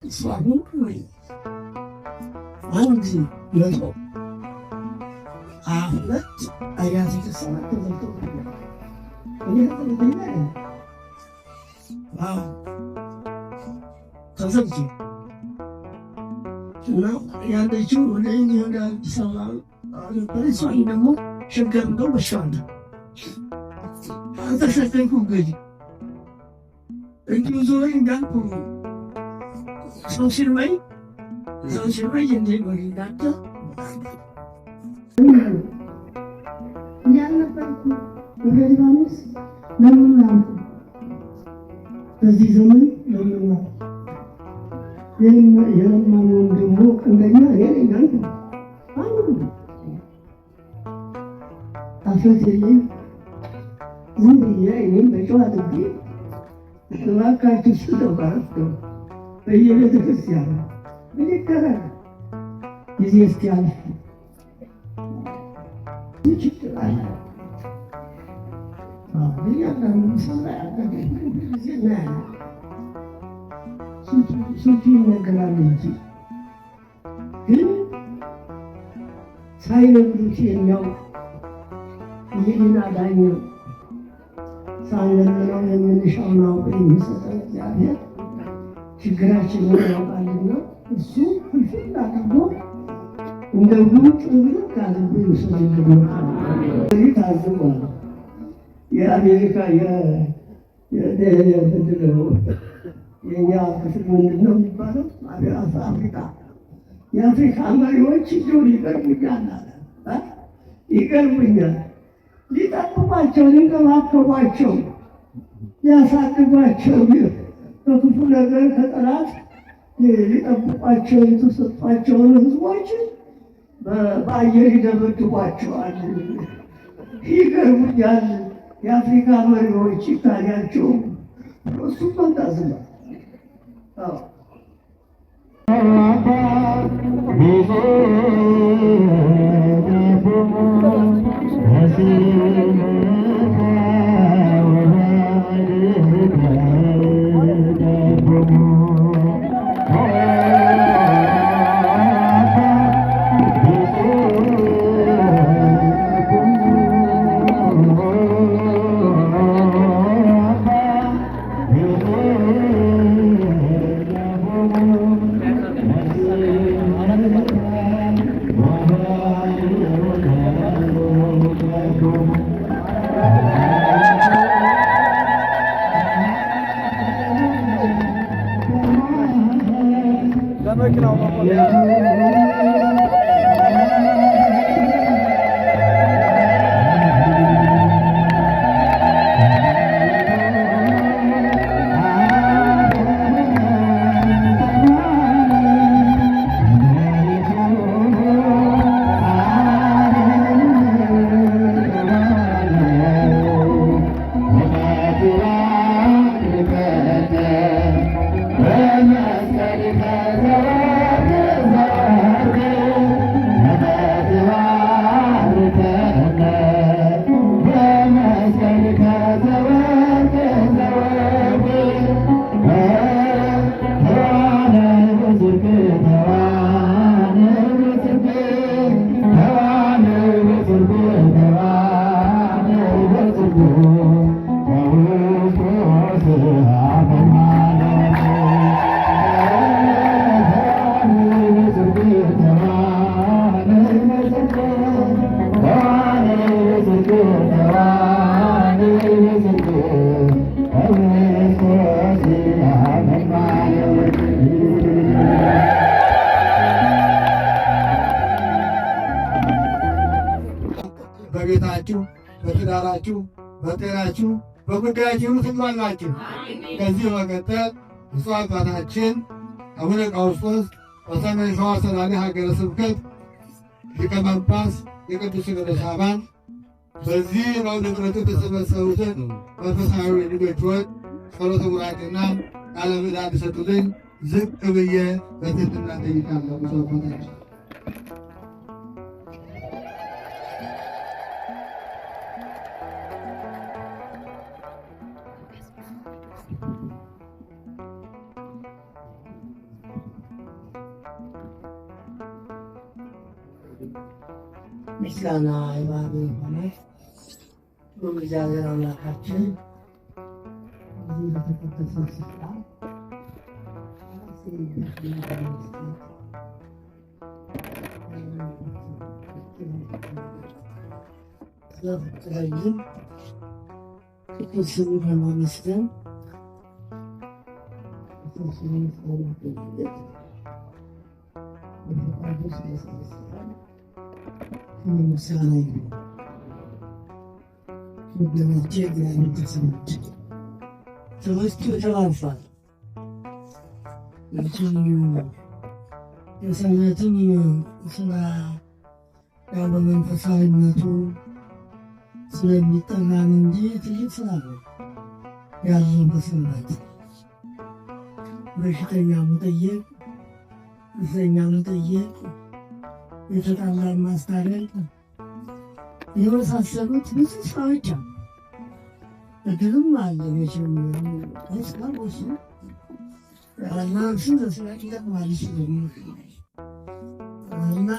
Islamu ወይ አንድ መቶ ሁለት አያት የተሰማት ተዘልቶ እኔ ተዘልተኛ ተዘልቶ እና ያለችው ወደ ወደ አዲስ አበባ ነበረች። እሷን ደግሞ ሸገር እንደው በሻለ አልተሸከምኩ እንግዲህ እንዲሁ ዞሬ እንዳልኩ ሰው ሲርበኝ እንዴት ነው እንዳንተ ያልነበርኩ በሊባኖስ ለምን አልኩ በዚህ ዘመን ለምን የለማነውን ደግሞ እንደኛ እኔ ነኝ አንዱ አፈት የለኝ ዝም ብዬ እኔም በጨዋታ ጊዜ እባካችሁ ስጠባረፍ በየቤተ ክርስቲያኑ ምን ይደረግ ጊዜ እስኪያልፍ ችግር አለ። እያንዳንዱ ሰራ ጊዜ እናያለን። ስንቱ ይነገራል እንጂ ግን ሳይነግሩት የሚያውቅ ይህን አዳኘው ሳንለምነው የምንሻውን አውቆ የሚሰጠን እግዚአብሔር ችግራችንን ያውቃልና እሱ ፍልፍል አድርጎ እንደ ጉጭ ብልክ አድርጎ ይወስድልን። ታዝቧል። የአሜሪካ የእኛ ክፍል ምንድን ነው የሚባለው? አፍሪካ የአፍሪካ መሪዎች እንደው ይገርሙኛል አለ ይገርሙኛል። ሊጠብቋቸው፣ ሊንከባከቧቸው፣ ሊያሳድጓቸው በክፉ ነገር ከጠላት ሊጠብቋቸው የተሰጧቸውን ህዝቦች በአየር ይደበድቧቸዋል። ይገርሙኛል። የአፍሪካ መሪዎች ይታያቸው እሱ መንታዝማ በቤታችሁ፣ በትዳራችሁ፣ በጤናችሁ፣ በጉዳያችሁ ትሟላችሁ። ከዚህ በመቀጠል ብፁዕ አባታችን አቡነ ቀውስጦስ በሰሜን ሸዋ ሰላሌ ሀገረ ስብከት ሊቀ ጳጳስ የቅዱስ ሲኖዶስ አባል በዚህ በአውደ ምሕረቱ የተሰበሰቡትን መንፈሳዊ ልጆችዎን ጸሎተ ቡራኬና ቃለ ምዕዳን እንዲሰጡልኝ ዝቅ ብዬ በትህትና እጠይቃለሁ። ብፁዕ አባታችን ምስጋና ይባል ሆነ እግዚአብሔር አምላካችን እዚህ በተቀደሰው ስፍራ ስለፈቀደልን ቅዱስ ስሙን በማመስገን ምስጋና ይሁን። ወገኖቼ እግዚአብሔር ቤተሰቦች ትምህርቱ ተላልፏል። የሰንበትን ስራ ያው በመንፈሳዊነቱ ስለሚጠናን እንጂ ትልቅ ስራ ነው ያለው። በሰንበት በሽተኛ መጠየቅ፣ እስረኛ መጠየቅ፣ የተጣላን ማስታረቅ የመሳሰሉት ብዙ ስራዎች አሉ። እድልም አለ መቼም ስራቦች እና እሱ ለስራ ይጠቅማል ይችላል እና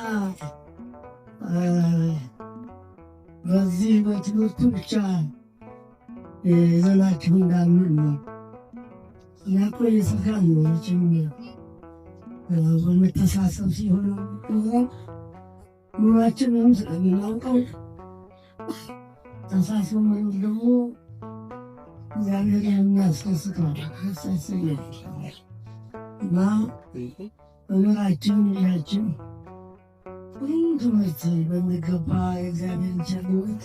በዚህ በትምህርቱ ብቻ ይዘናችሁ እንዳንል ነው። እና እኮ የሰራን ነው መቼም በመተሳሰብ ሲሆን ኑሯችንም ስለምናውቀው ተሳስቦ መኖር ደግሞ እግዚአብሔር የሚያስደስተዋል ያሳሰኛል። እና በኑራችን ልጃችን ትምህርት በሚገባ የእግዚአብሔር ቸርነት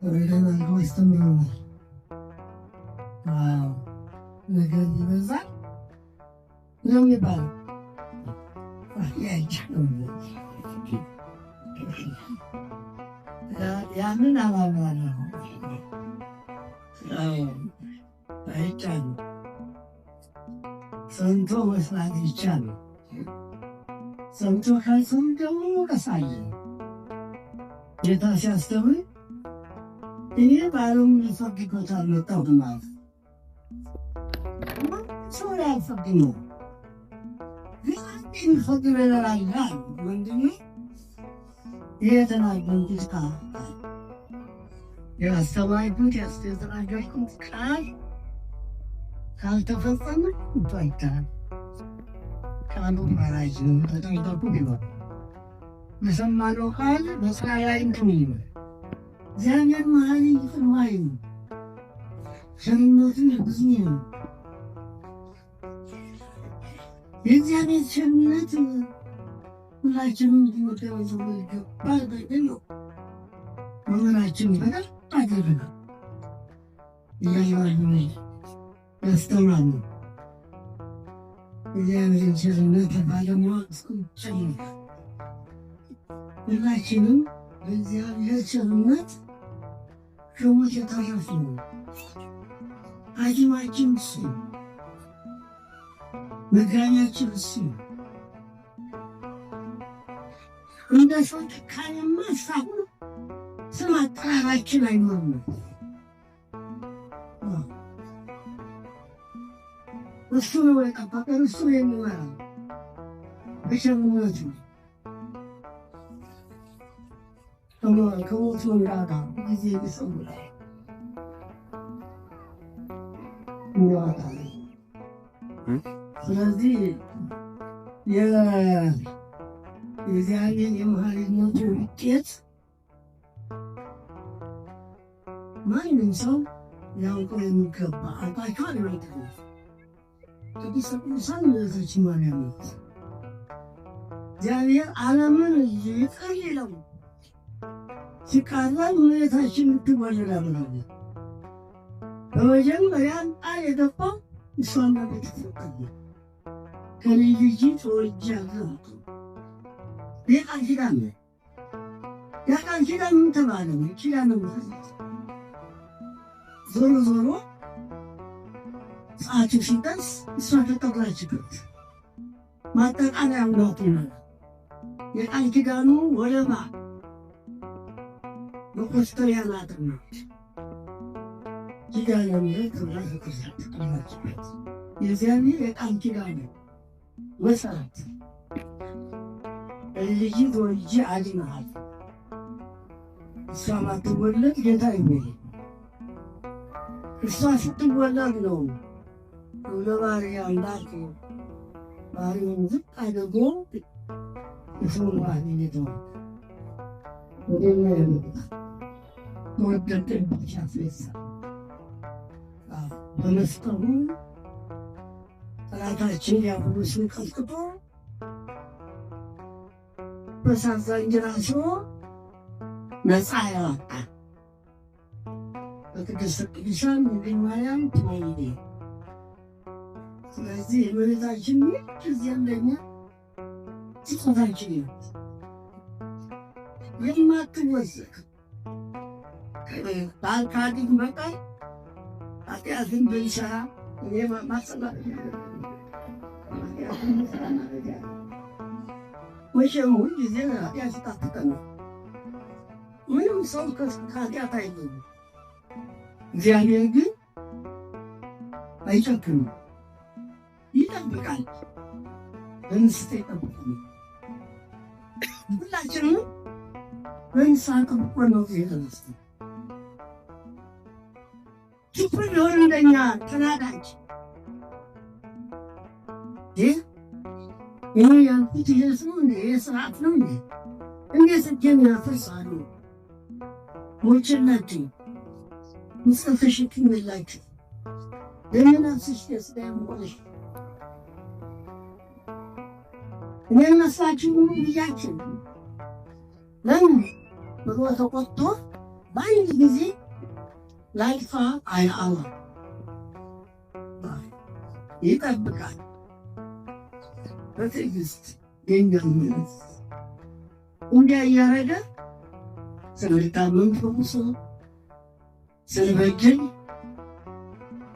ወረደን አድርጎ አስተምሮናል። ነገር ይበዛል ነው የሚባለው ያይቻለው ያንን አላማለሁ አይቻልም። ሰምቶ መስራት ይቻላል። ሰምቶ ካልሰሙ ደግሞ መቀሳለ ጌታ ሲያስተምር እኔ ባለም ሊፈቅዶት አልመጣሁም ማለት ሰው ያልፈቅድ ነው ግን ፈቅድ በለላል ወንድሜ የተናገርኩት ቃል ያስተማርኩት ያስተናገርኩት ቃል ካልተፈጸመ ይባይታል። ቃሉ ፈራጅ ተጠንቀቁ ይላል። በሰማነው ቃል በስራ ላይ እንትን ይላል። እግዚአብሔር መሐሪ ይቅር ባይ ነው። ቸርነቱ ብዙ ነው። የእግዚአብሔር ቸርነት ሁላችንም ሊወደው ይገባል። በግል ነው መምህራችን በደንብ አደረገ እያየዋሉ ያስተምራሉ። እግዚአብሔር ቸርነት ባለማወቅ ጨምር ሁላችንም በእግዚአብሔር ቸርነት ከሞት የተረፍን ነው። ሐኪማችን እሱ፣ መጋቢያችን እሱ። እንደ ሰው ጭካኔማ እስካሁን ስም አጠራራችን አይኖርም። እሱ ነው የጠበቀን፣ እሱ የሚመራን በቸርነቱ ከሞት መንጋጋ ጊዜ ይሰውራል ይወጣል። ስለዚህ የእግዚአብሔር የመሐሪነቱ ውጤት ማንም ሰው ሊያውቀው የሚገባ አውቃችኋል ማለት ነው። ቅድስተ ቅዱሳን እመቤታችን ማርያም ናት። እግዚአብሔር ዓለምን ይቅር ይለው ሲቃረብ እመቤታችን ልትወለድ አምናለች። በመጀመሪያ ቃል የገባው እሷን በቤት ተሰጠኝ ከልጅ ልጅ ተወልጃለሁ። የቃል ኪዳን ነው። የቃል ኪዳን ምን ተባለ? ኪዳን ነው። ዞሮ ዞሮ ሰዓቱ ሲደርስ እሷ ተጠራችበት። ማጠቃለያ ውሏት ነው። የቃል ኪዳኑ ወለባ በኮስተር ያላትና ኪዳን ለምለት ተጠራችበት። የዚያኔ የቃል ኪዳኑ መሰረት ልጅ ወልጄ አድንሃለሁ እሷ ማትወለድ ጌታ ይመኝ እሷ ስትወለድ ነው ለባህሪ አምላክ ባህሪውን ዝቅ አድርጎ የሰውን ባህሪ ይዘዋል። ወደኛ ያመጣ መወደድን ብቻ ፍለሳ በመስቀሉ ጠላታችን ዲያብሎስን ቀጥቅጦ በሳት እንጀራ ስሮ ነፃ ያወጣ በቅድስተ ቅዱሳን ድንግል ማርያም ትወልድ። ስለዚህ የእመቤታችን ጊዜም ለኛ ስጦታችን ናት፣ የማትወሰድ ከአዲግ በቀር ኃጢአትን ብንሰራ እኔ ማጸናት መቼም ሁል ጊዜ ኃጢአት ይጣፍጠናል። ምንም ሰው ከኃጢአት አይገኝም። እግዚአብሔር ግን አይጨክንም፣ ይጠብቃል። በንስሐ ይጠብቃል። ሁላችንም በንስሐ ጠብቆ ነው የተነሳ ችኩል ቢሆን እንደኛ ተናዳጅ ይህ ያልኩት ይሄ ስሙ ይሄ ስርዓት ነው እንዴ? እንዴት እጄን ያፈርሳሉ? ሞችላችሁ ምጽፍሽክምላችሁ ለምናስሽ ደስዳይሞሽ እኔ መስላችሁ ብያችን ለምን ብሎ ተቆጥቶ በአንድ ጊዜ ላይፋ አይአላ ይጠብቃል። በትዕግስት የኛምነት እንዲያ እያረገ ስለታመም ፈውሶ ስለበጀኝ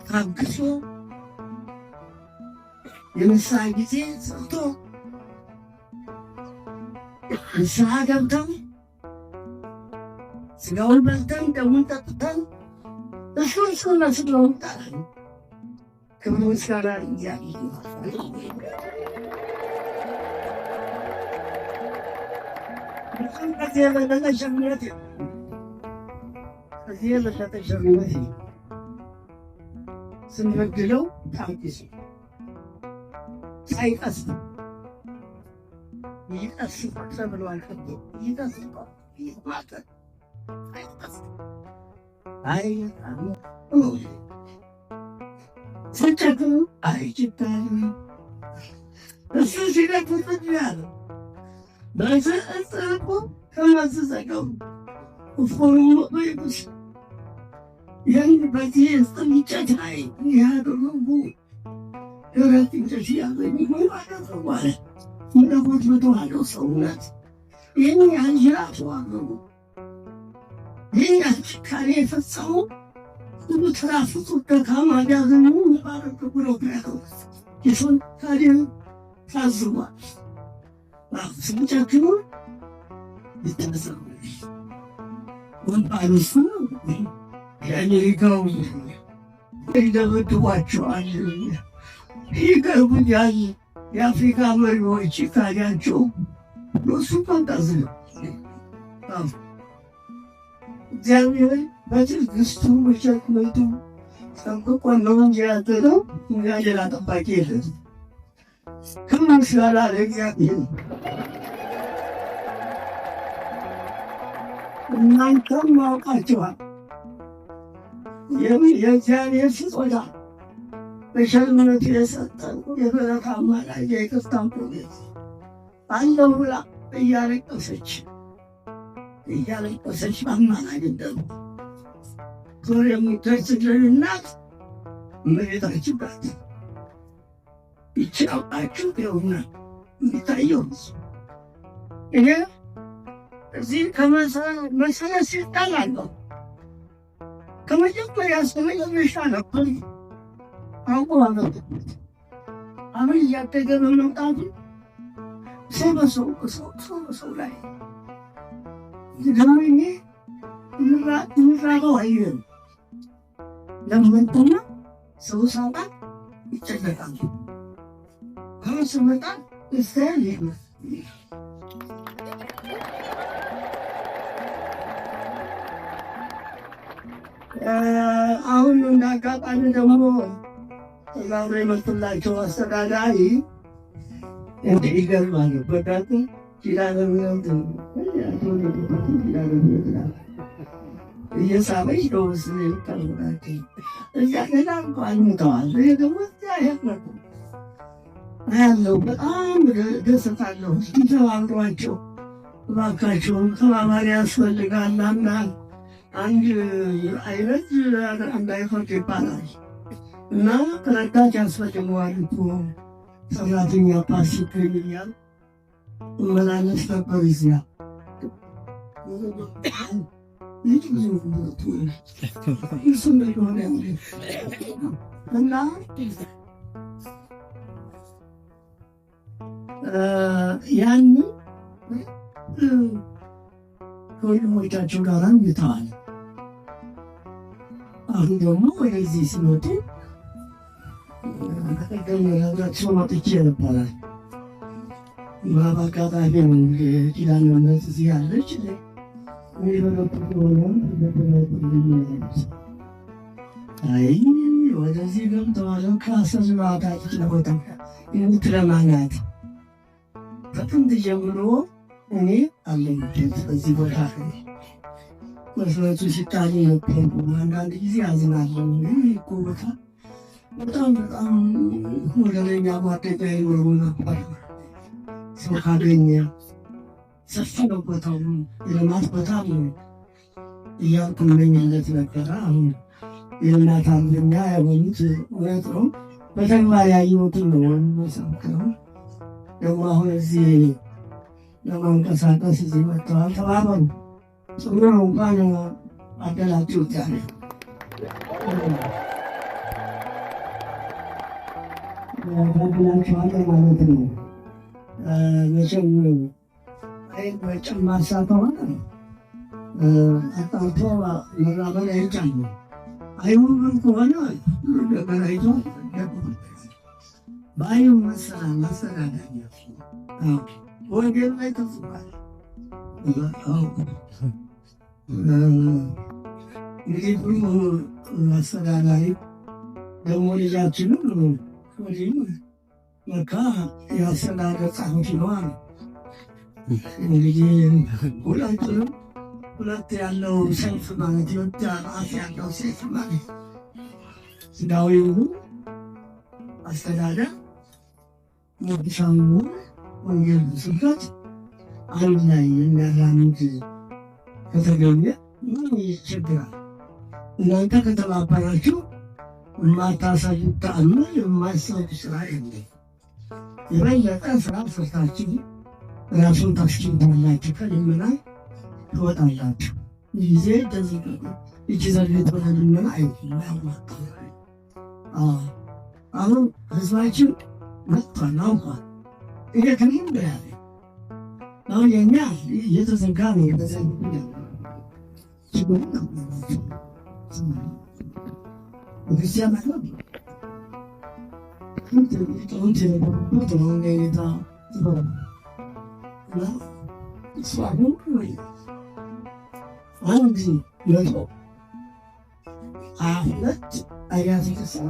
ታግሶ የንስሐ ጊዜ ሰጥቶ ንስሐ ገብተን ስጋውን በልተን ደሙን ጠጥተን እሱን መስሎን ጣለን። ክብር ምስጋና ለእግዚአብሔር። ከዚህ የበለጠ ሸርነት ከዚህ የበለጠ ሸርነት ስንበድለው ታግሶ ሳይቀስፍ ይቀስፍ ተብሏል። ይቀስፍ ይማጠን አይቀስፍ ስጨክኑ አይጭታል እሱ ሲለክፍት ያለ በስእጽቁ ከመዝዘቀው እፎኑ ወይቁስ ይህን በዚህ ስጥሚጨት ላይ ያደረጉ ህብረት እንጨት ያገኝ አደረጉ አለ። መለኮት በተዋህደው ሰውነት ይህን ያህል ጅራቱ አገቡ ይህን ያህል ጭካኔ የፈጸሙ ሁሉ ተራፍጡ ደካማ ዳግሙ ባረክ ብለው ያለው የሰውን ታዲያ ታዝቧል። ስንጨክኑ ይተነሰሩ ወንባሉሱ የአሜሪካው ይደበድቧቸዋል፣ ይገርቡኛል። የአፍሪካ መሪዎች ታዲያቸው ለሱ ፈንጠዝ ነው። እግዚአብሔር በትዕግስቱ በቸርነቱ ጠብቆ ነው እንጂ ያደረው እኛ ሌላ ጠባቂ የለም። ክብር ምስጋና ለእግዚአብሔር። እናንተም ማውቃችኋል የእግዚአብሔር ስጦታ በቸርነቱ የሰጠን የበረካ አማላጅ የይቅርታ ሞገስ አለው ብላ እያለቀሰች በአማላጅነት ዞር የምትደርስልን እናት እመቤታችን ናት። ይቺ አውቃችሁ ይኸውና የሚታየው እኔ እዚህ ከመሰረት ስልጣን አለው ከመጀመሪያ እስከ መጨረሻ ነበር አውቆ አለበት። አሁን እያደገ በመምጣቱ ሰው በሰው ላይ ደግሞ ምራቀው አይልም። ለመንተና ሰው ሳውጣ ይጨነቃሉ። አሁን ስመጣ እስታያል ይመስል አሁን እንዳጋጣሚ ደግሞ ዛሬ የመጡላቸው አስተዳዳሪ እንዲህ ይገርማሉ። በቃቱ ኪዳነ ምሕረት እየሳበች ደውስ ይቀርቡናቸው እዚያ ገዳ እንኳን ሙተዋል። ደግሞ እዚያ ያመጡ ያለው በጣም ደስታለሁ። ተባብሯቸው እባካቸውን ተባባሪ ያስፈልጋል። አንድ አይነት አንድ አይፈርድ ይባላል እና ተረዳት ያስፈልገዋል እኮ ሰራተኛ ፓሲክ እያሉ መላለስ ነበር ይዚያ እና ያን ከወንድሞቻቸው ጋር ይተዋል። አሁን ደግሞ ወደዚህ ሲመጡ ከቀደም ህብረተሰቡ መጥቼ ነበራል። በአጋጣሚ ነው እንግዲህ ኪዳነ ምሕረት እዚህ ያለች አይ ወደዚህ ገብተዋል። ከአሰዝማታች ለቦታ የምትለማናት ከጥንት ጀምሮ እኔ አለኝበት በዚህ ቦታ መስረቱ ሲታል ነበር። አንዳንድ ጊዜ አዝናለሁ። እኮ ቦታ በጣም ወደለኛ ጓደኛ ይኖሩ ነበር። ሰው ካገኘ ሰፊ ነው ቦታው፣ የልማት ቦታ እያልኩ መኝለት ነበረ። አሁን የእናት አንደኛ ያገኙት እውነት ነው። በተግባር ያየሁትን ነው ሰምከው ደግሞ አሁን እዚህ ለማንቀሳቀስ እዚህ መጥተዋል። ተባበሩ ጥሩ ነው። እንኳን አደላችሁት ያለ ያደላችኋለ ማለት ነው። መቼም ጨማሳ ከሆነ አጣርቶ መራመድ አይቻልም። አይሁን ከሆነ ገበራይቶ በአይኑ መሰዳዳኛ ወንጌል ላይ ተጽፏል። እንግዲህ ሁሉ አስተዳዳሪ ደግሞ ልጃችንም ወዲህም መካ የአስተዳደር ጸሐፊ ነው አሉ። እንግዲህ ሁላችንም ሁለት ያለው ሰይፍ ማለት የወዳ ራስ ያለው ሰይፍ ማለት ስጋዊው አስተዳደር መንፈሳዊ ወንጌል ስብከት አንድ ላይ የሚያራምድ ከተገኘ ምን ይቸግራል? እናንተ ከተባበራችሁ የማታሳዩት ተአምር የማይሰሩት ስራ የለም። የበለጠ ስራ ሰርታችሁ ራሱን ታስችላላችሁ፣ ከልመና ትወጣላችሁ። ጊዜ ደዚህ እጅ ዘርግቶ ለልመና አይዋጣ። አሁን ህዝባችን መጥቷል፣ አውቋል። ይሄ ከሚም በያለ አሁን የኛ እየተዘጋ ነው። የተዘጉ ክርስቲያን አለ አንድ መቶ ሁለት አያት የተሰራ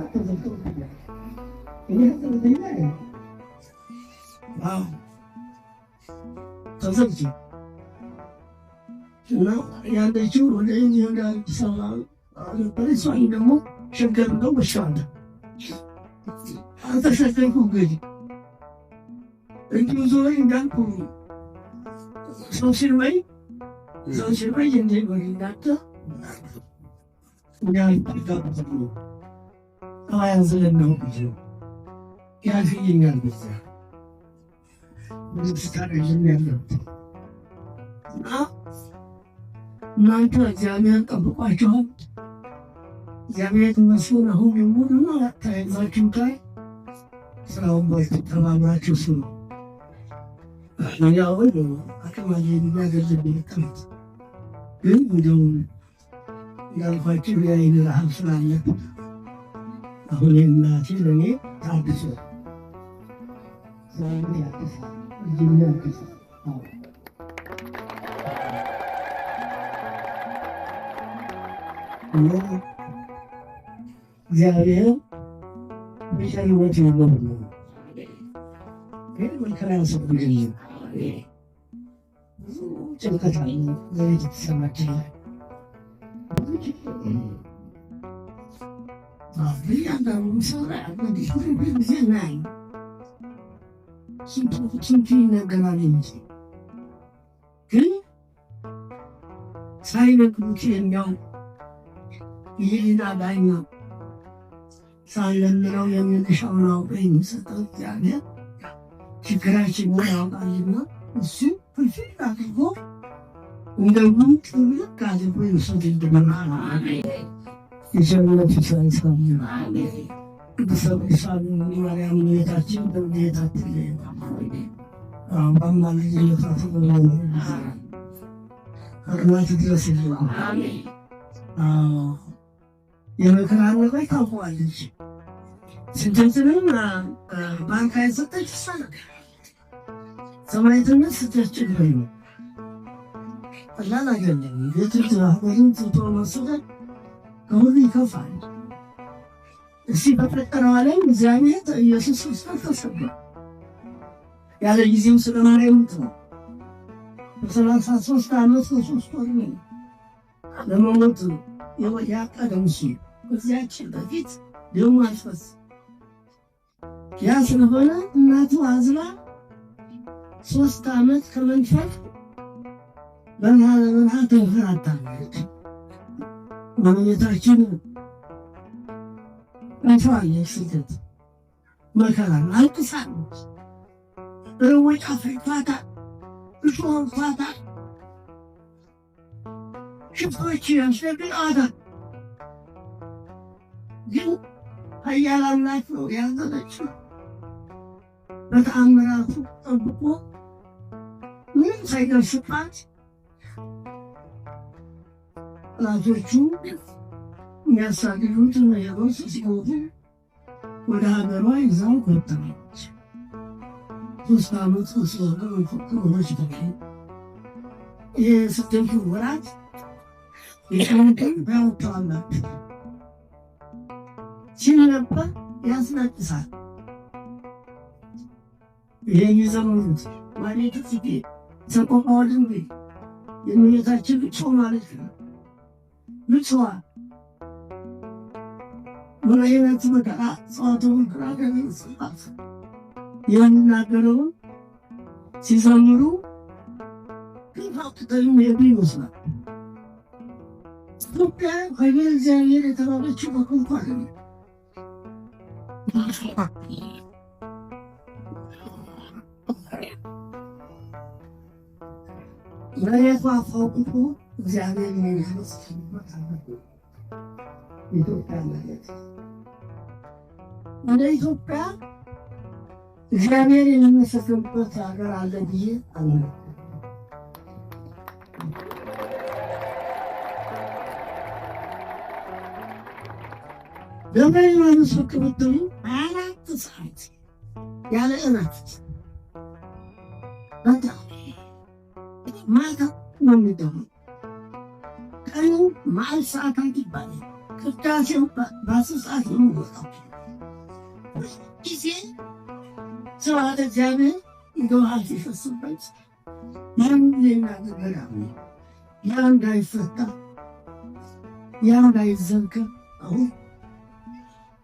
ተዘግቶ እና ያለችው ወደ ወደ አዲስ አበባ ነበር። እሷን ደግሞ ሸገር ነው በሻለ አልተሸገርኩ እንግዲህ እንዲሁ ዞሬ እንዳልኩ ሰው ሲርበኝ እንዴ ወይናተ ያልጣጣ አያንዝልን ነው ያልፍየኛል በዛ ስታደጅም ያለው እና እናንተ እግዚአብሔር ጠብቋችኋል። እግዚአብሔር ይመስገን። አሁን የሙሉና ተያይዛችሁ ታይ ስራውን ተባብራችሁ ስሩ። ያው አቅማዬ የሚያገዝብ ይቀመጥ ግን እንደው እንዳልኳችሁ የአይን ረሃብ ስላለብን አሁን እናቴ ለእኔ ታድሶ ያድሳል እጅግ ያድሳል። Yeah. እግዚአብሔር በሸሪወት ይወም ግን ወከራን ሰብልኝ ጭንቀት አለ ለቤት ተሰማችን ያንዳንዱ ሰው እንዲህ ጊዜ ናይ ስንቱ ይነገራል እንጂ ግን ሳይነግሩት የሚያው ይህን አዳኛ ሳይለምነው የሚልሻውን አውቆ የሚሰጠው እግዚአብሔር ችግራችንን ያውቃልና እሱ ፍልፍል አድርጎ እንደውም ጥብቅ አድርጎ ይውሰድልናል። የጀመረቱ ስራ ይስራል። ቅዱሳን ማርያም እመቤታችን በእመቤታችን በአማላጅነቷ ትጎበኛን እርማት ድረስልን። የመከራን ነገር ታውቀዋለች። ስደትንም ባንካ የሰጠች እሷ ናት። ሰማዕትነት ስትያስቸግር ነው። ቀላል አይደለም። ቤትን ሀገርን ትቶ መሰደድ ከሁሉ ይከፋል። እስቲ በፈጠረው ዓለም እግዚአብሔር ኢየሱስ ክርስቶስ ተሰቅሏል። ያለ ጊዜው ስለ ማርያም ነው። በ33 ዓመት ከ3 ወር ነው ለመሞት ያቀደው እሱ። ከዚያችን በፊት ደሙ አልፈስ ያ ስለሆነ እናቱ አዝላ 3 ዓመት ከመንፈቅ በመሃላ ተንከራታለች። እመቤታችን እንኳን ስደት መከራን አልቅሳለች። ርቦች አፍሪቷታል፣ እሾኋታል፣ ሽፍቶች ያስደግጧታል። ግን ኃያል አምላክ ነው ያዘነችው። በተአምራቱ ጠብቆ ምንም ሳይደርስባት ጠላቶቹ የሚያሳድዱት ነገሮች ሲሞቱ ወደ ሀገሯ ይዛው ቆጠረች። 3 ዓመት ሆኖች ተገ ይህ ስደቱ ወራት የቀንቅን ያወጣዋላችሁ ሲነባ ያስነቅሳል። ይሄን ይዘምሩት ማለት ጽጌ ሰቆቃወ ድንግል የእመቤታችን ልቅሶ ማለት ነው። ልቅሶዋ ምን አይነት መከራ ጸዋቱ መከራ ደረሰባት። የሚናገረውን ሲዘምሩ ግፋውጥተው ሄዱ ይመስላል። ኢትዮጵያ ሀገር እግዚአብሔር የተባለችው በቁንኳን ነው። መሬቷ ፎቅቶ እግዚአብሔር የሚመስልበት ኢትዮጵያ ማለት እንደ ኢትዮጵያ እግዚአብሔር የሚመሰገንበት ሀገር አለ ብዬ አምናለሁ። ደብረ ሊባኖስ ብቅ ብትሉ 24 ሰዓት ያለ እረፍት ማታ ነው የሚደረገው። ቀኑ መዓልት ሰዓታት ይባላል። ቅዳሴው በ10 ሰዓት ነው የሚወጣው። ጊዜ ስብሐተ እግዚአብሔር እንደ ውሃ ሲፈስበት ያን ነገር ያ እንዳይፈታ ያ እንዳይዘገብ አሁን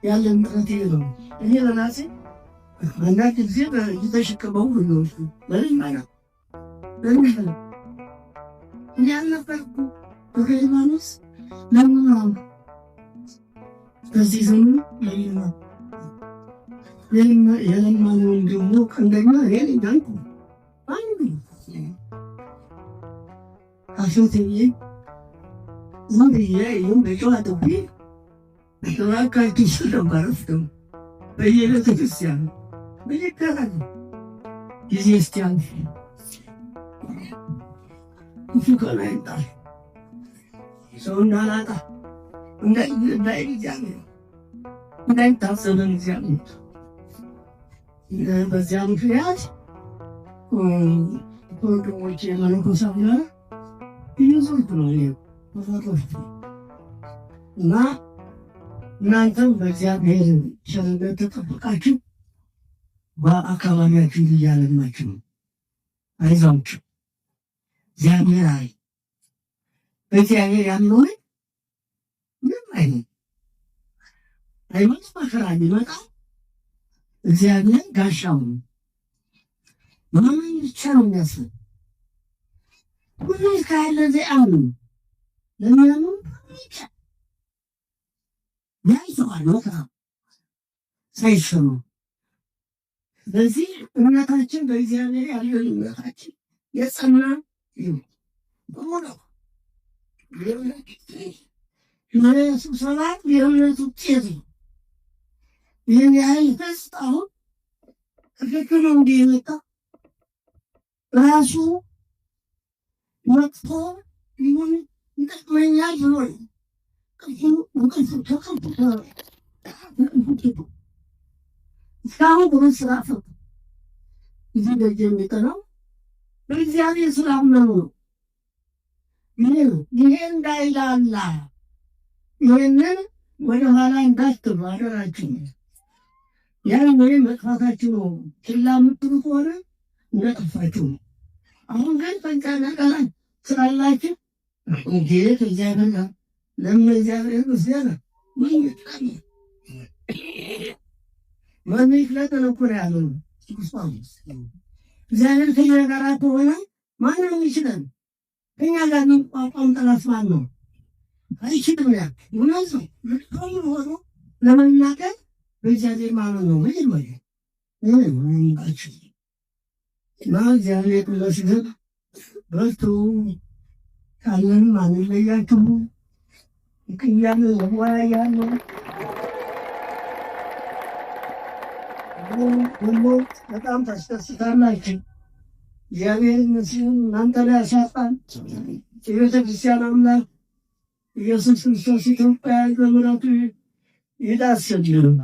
ያለን ጥረት ይሄ ነው። እኔ ለራሴ አንዳንድ ጊዜ እየተሸከመው ነው ለምን ማለት ለምን ያልነበርኩ ደብረ ሊባኖስ ለምን ነው በዚህ ዘመን የለማነውን ደግሞ እንደኛ ይሄን እንዳልኩ አንዱ አሾቴዬ ዝም ብዬ ይሁን በጨዋታ ተባካችሁ ስለማረፍ ነው። በየቤተ ክርስቲያኑ በየቀራሉ ጊዜ እስቲያልፍ ክፉ ቀን አይጣል ሰው እንዳላጣ እንዳይታሰበን እግዚአብሔር በዚያ ምክንያት ወንድሞቼ መነኮሳውያን እየዞርኩ ነው ተፈጥሮች እና እናንተም በእግዚአብሔር ቸርነት ተጠብቃችሁ በአካባቢያችሁ እያለማችሁ ነው። አይዟችሁ፣ እግዚአብሔር አለ። በእግዚአብሔር ያልሆነ ምንም አይነት መከራ ቢመጣ እግዚአብሔር ጋሻው ነው። ማመን ብቻ ነው የሚያስፈልግ። ሁሉ ካለ ዚአሉ ለሚያምኑ ብቻ ያይዘዋል መከራ ሳይሰሙ። ስለዚህ እምነታችን በእግዚአብሔር ያለን እምነታችን የጸና ይሁን። በሆነው የእምነቱ ሰባት የእምነቱ ውጤት ነው። ይህን ያህል ህዝብ አሁን ትክክል እንዲህ የመጣ ራሱ መጥቶ ይሁን ይጠቅመኛል ብሎ እስካሁን ብሩን ስራ ፈቱ እዚህ ደጅ የሚጠራው በእግዚአብሔር ስላመኑ ነው። ይሄ እንዳይላላ ይህንን ወደኋላ እንዳትሉ አደራችሁ። ያን ወይም መጥፋታችሁ ነው። ችላ የምትሉ ከሆነ እንደጠፋችሁ ነው። አሁን ግን ጠንቃና ቃላት ስላላችሁ እንዴት እግዚአብሔር ጋር ለምን እግዚአብሔር ምስጋና ምን ይጣል ማን ይክለተን እኮ ነው ያለው እግዚአብሔር ከኛ ጋር ከሆነ ማንም ይችላል። ከኛ ጋር የሚቋቋም ጠላት ማን ነው? አይችልም። ያ እውነት ነው። ልትሆኑ ሆኖ ለመናገር በእግዚአብሔር ማመን ነው መጀመሪያ። አይችል እና እግዚአብሔር ይመስገን። በርቱ፣ ካለንም አንለያችሁ። እያለ ወያያለ ሁሉ በጣም ታስደስታላችሁ። እግዚአብሔር ይመስገን። እናንተ ላይ ያሳጣን የቤተ ክርስቲያን አምላክ ኢየሱስ ክርስቶስ ኢትዮጵያ በምሕረቱ ይዳስልን፣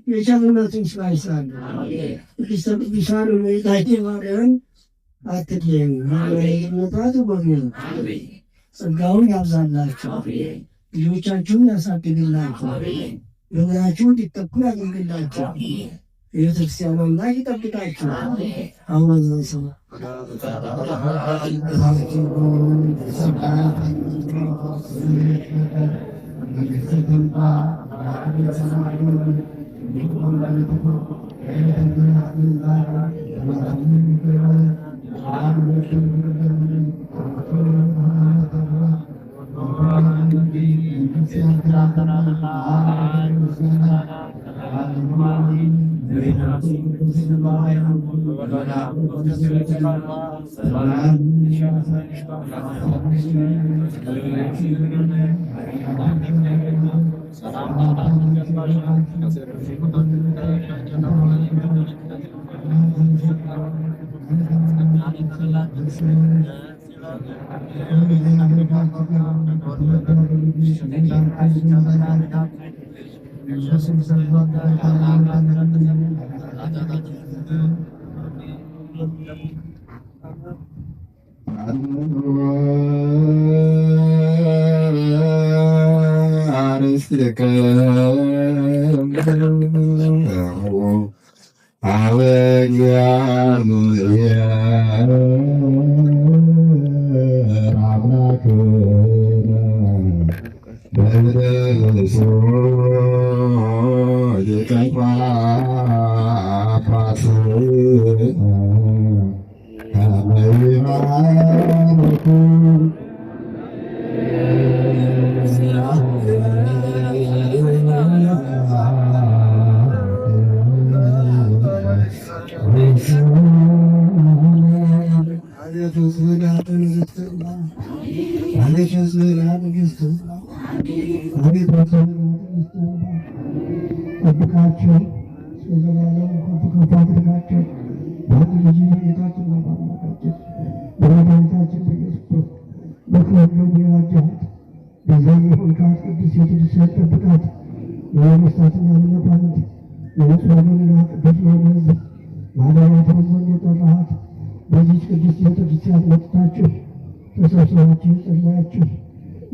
የቸርነቱን ስራ ይስራል። ቅድስተ ቅዱሳን እመቤታችን ማርያም አትለየን፣ በረድኤቷ ትጎብኘን፣ ጸጋውን ያብዛላችሁ፣ ልጆቻችሁን ያሳድግላችሁ፣ በምድራችሁ እንዲተኩ ያድርግላችሁ። የቤተክርስቲያን አምላክ ይጠብቃችሁ። አሁን ዘንሰማ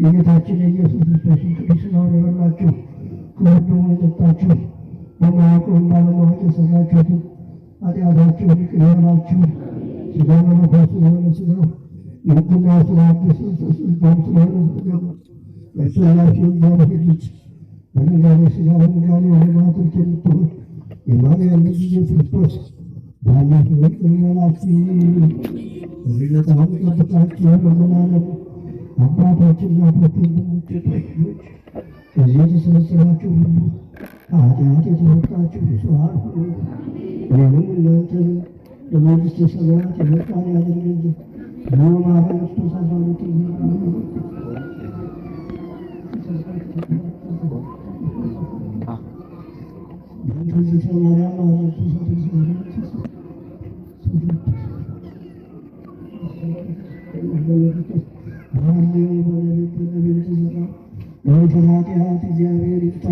የጌታችን የኢየሱስ ክርስቶስ ቅዱስ ሥጋውን የበላችሁ ኃጢአታችሁ ይቅር ይበላችሁ። ሥጋ መለኮት ስለሆነ ሥጋው የሕግና ስርዓት ስልጣን ስለሆነ ስገቡ ያሰላችሁ እግዚአብሔር ልጅ በነጋዴ ሥጋ በነጋዴ ነጋቶች የምትሆን የማርያም ልጅ ኢየሱስ ክርስቶስ ባላት ይቅር ይበላችሁ። በጣም ጠብቃችሁ በዘላለሙ አባቶችና እናቶች ወንድሞች እህቶች እዚህ የተሰበሰባችሁ ሁሉ ኃጢአት የተወጣችሁ ንጹሐን ሁኑ። እኔንም እናንተን ለመንግሥተ ሰማያት የበቃን ያደርገን ዘንድ በማርያም ክርስቶስ አዛውንት ኃጢአት እግዚአብሔር ይፍታ።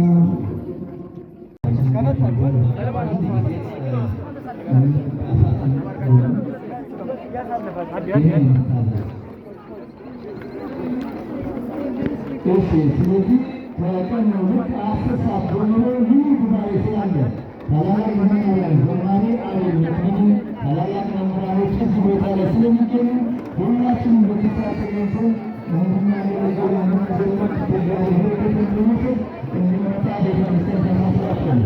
ስለዚህ ከቀን ልክ 10 ሰዓት ጀምሮ ይህ ጉባኤ ስላለ ታላላቅ መምህራን ዘማሪ አለመድን ታላላቅ መምህራኖች እዚህ ቦታ ላይ ስለሚገኙ ሁላችንም በተሳት ተገኝተን ወንድና የነገሩ መንዘመት ተጋሪበትን በመውሰድ እንዲመጣ ቤተክርስቲያን ተማስራለን።